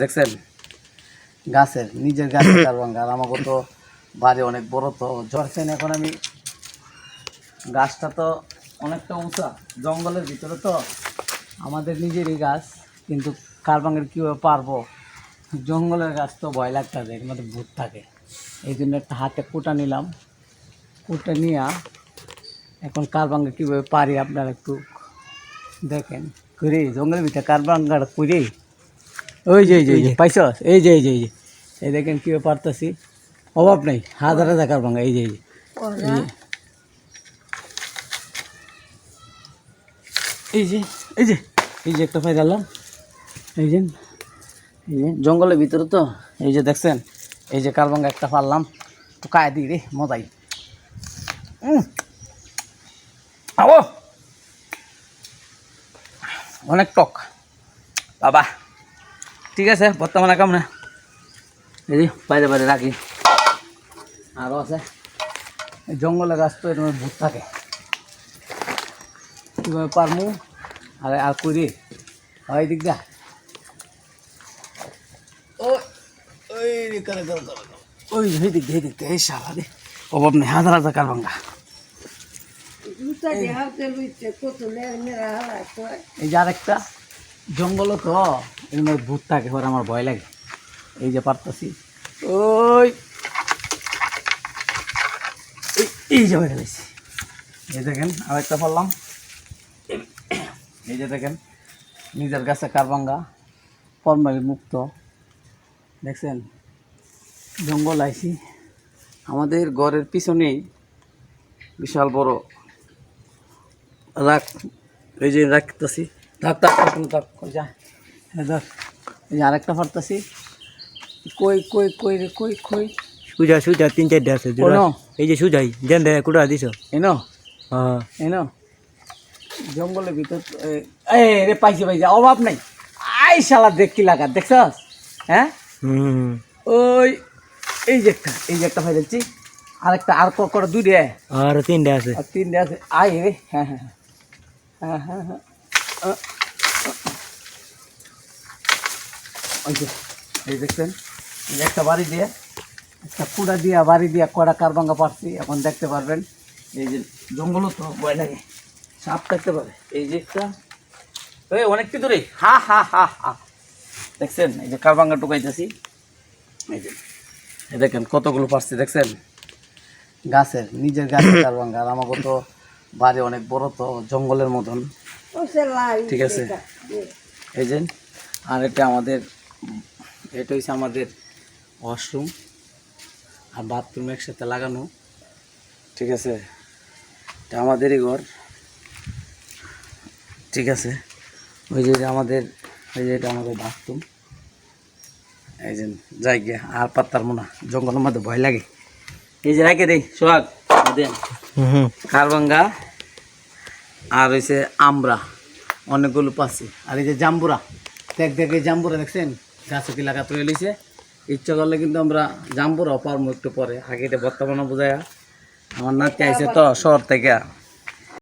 দেখছেন গাছের নিজের গাছের কারবাঙ্গা। আর আমাকে তো বাড়ি অনেক বড়, তো ঝরছেন। এখন আমি গাছটা তো অনেকটা উঁচা জঙ্গলের ভিতরে, তো আমাদের নিজেরই গাছ, কিন্তু কারবাঙ্গের কীভাবে পারবো? জঙ্গলের গাছ তো ভয় লাগতেছে, এর মধ্যে ভূত থাকে। এই জন্য একটা হাতে কুটা নিলাম, কুটা নিয়ে এখন কারবাঙ্গা কীভাবে পারি আপনারা একটু দেখেন। করে জঙ্গলের ভিতরে কারবাঙ্গাটা করে ওই যে পাইছ, এই যে এই দেখেন কীভাবে পারতেছি। অভাব নেই, হাজার হাজার কারবাঙ্গা। এই যে এই যে এই যে এই যে একটা পাইলাম। এই যে জঙ্গলের ভিতরে, তো এই যে দেখছেন, এই যে কারবাঙ্গা একটা পারলাম। তো কায় দিই রে, মজাই। আবো অনেক টক বাবা। ঠিক আছে, বর্তমানে কাম না, এই যে বাইরে বাইরে রাখি। আরও আছে, জঙ্গলের গাছ তো এরকম ভূত থাকে, কীভাবে পারমু আর করি হয় দিক দা। ওই দিক দিয়ে এই সারা রে, অভাব নেই, হাজার হাজার কারবাঙ্গা। এই যে আরেকটা জঙ্গল, তো এর মধ্যে ভূত থাকে, পরে আমার ভয় লাগে। এই যে পারতাছি, ওই এই যে বেড়ে গেছি। এই দেখেন আরেকটা পারলাম। এই যে দেখেন নিজের গাছে কারবাঙ্গা, ফরমালিন মুক্ত। দেখছেন জঙ্গল আইছি, আমাদের ঘরের পিছনেই বিশাল বড় রাখ। এই যে রাখতেছি, থাক যা দেখ। এই যে আরেকটা পারতাছি। কই কই কই রে কই কই সুজা 3-4 আছে। এই যে সুজাই দেন দে কুড়া দিছ এনো। হ্যাঁ এনো জঙ্গলের ভিতর। রে পাইছে, অভাব নাই। আই শালা দেখ কি লাগা, দেখছস? হ্যাঁ ওই এই যে একটা পাইছি। আরেকটা আর কটা, 2 রে আর 3 আছে, আর 3 আছে। আয় রে, হ্যাঁ হ্যাঁ হ্যাঁ হ্যাঁ হ্যাঁ। ওই যে এই দেখছেন, একটা বাড়ি দিয়ে, একটা কুড়া দিয়া বাড়ি দিয়া কড়া কারবাঙ্গা পারছি। এখন দেখতে পারবেন, এই যে জঙ্গলও তো ভয় লাগে, সাপ থাকতে পারে। এই যে একটা অনেক কি দূরে, হা হা হা হা। দেখছেন এই যে কারবাঙ্গা টুকাইতেছি। এই যে দেখেন কতগুলো পারছি, দেখছেন গাছের নিজের গাছের কারবাঙ্গা। আর আমাকে তো বাড়ি অনেক বড়, তো জঙ্গলের মতন। ঠিক আছে, এই যে আর এটা হচ্ছে আমাদের ওয়াশরুম আর বাথরুম একসাথে লাগানো। ঠিক আছে, এটা আমাদেরই ঘর। ঠিক আছে, ওই যে আমাদের, এই যে এটা আমাদের বাথরুম। এই যে যাই গিয়ে আর পাত্তার মোনা, জঙ্গলের মধ্যে ভয় লাগে। এই যে রাখে দেই সোহাগ দেন কারবাঙ্গা, আর হয়েছে আমরা অনেকগুলো পাচ্ছি। আর এই যে জাম্বুরা, দেখ এই জাম্বুরা দেখছেন গাছে কি লাগা তৈরি হয়েছে। ইচ্ছা করলে কিন্তু আমরা জাম্বুরাও পারবো একটু পরে। আগে এটা বর্তমানে বোঝায়। আমার নাতি আইছে তো শহর থেকে,